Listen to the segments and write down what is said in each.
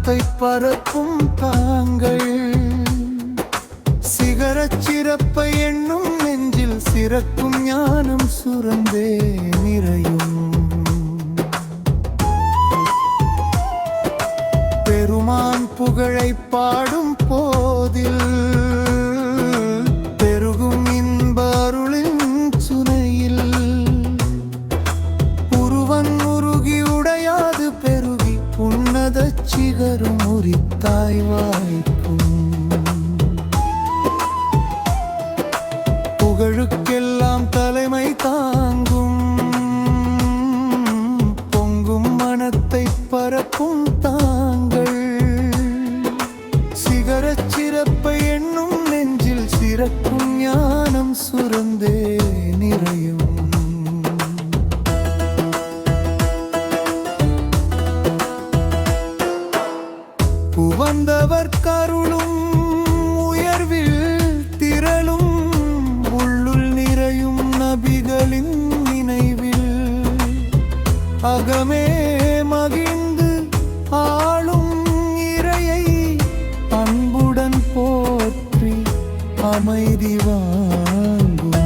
மனத்தை பரப்பும் தாங்கள். சிகரச் சிறப்பை எண்ணும் நெஞ்சில் சிறக்கும் ஞானம் சுரந்தே நிறையும். பெருமான் புகழை பாடும் போதில் பெருகும் இன்ப அருளின் சுனையில். உருவன் உருகி உடையாது பெருகி உன்னத சிகரும் உரித்தாய் வாய்க்கும். புகழுக்கெல்லாம் தலைமை தாங்கும் பொங்கும் மனத்தை பரப்பும் தாங்கள். சிகரச் சிறப்பை எண்ணும் நெஞ்சில் சிறக்கும் ஞானம் சுரந்தே நிறையும். புவந்தவர் கருளும் உயர்வில் திரளும் உள்ளுள் நிறையும் நபிகளின் நினைவில். அகமே மகிழ்ந்து ஆளும் இறையை அன்புடன் போற்றி அமைதி வாங்கும்.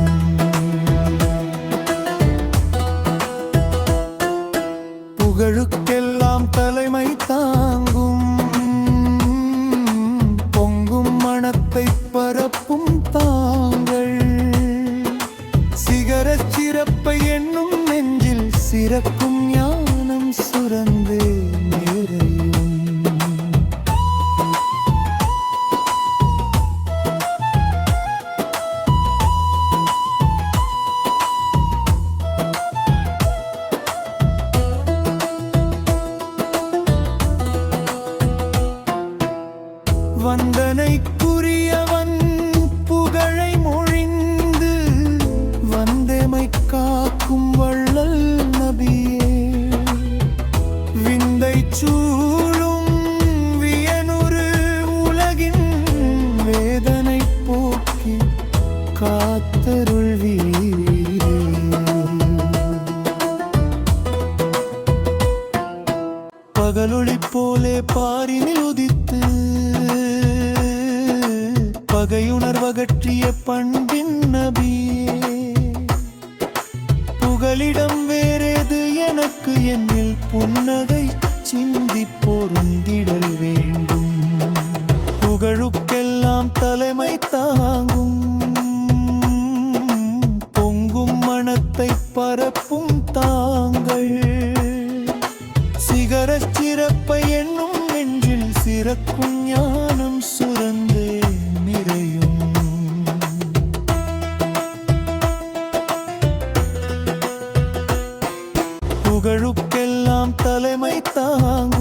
புகழுக்கெல்லாம் தலைமை தாங்கும் பொங்கும் மனத்தை பரப்பும் தாங்கள். சிகரச் சிறப்பை எண்ணும் நெஞ்சில் சிறக்கும் ஞானம் சுரந்தே நிறையும். வந்தனைக்குரியவன் புகழை மொழிந்து வந்தேமை காக்கும் வள்ளல் நபியே. விந்தை சூழும் வியனுறு உலகின் வேதனை போக்கி காத்தருள்வீரே. பகலொளி போலே பாரினில் உதித்து பகையுணர்வகற்றிய பண்பின் நபியே. புகலிடம் வேறேது எனக்கு என்னில் புன்னகை சிந்தி பொருந்திடல் வேண்டும். புகழுக்கெல்லாம் தலைமை தாங்கும் பொங்கும் மனத்தை பரப்பும் தாங்கள். சிகரச் சிறப்பை எண்ணும் நெஞ்சில் சிறக்கும் ஞானம் சுரந்தே நிறையும். புகழுக்கெல்லாம் தலைமை தாங்கும்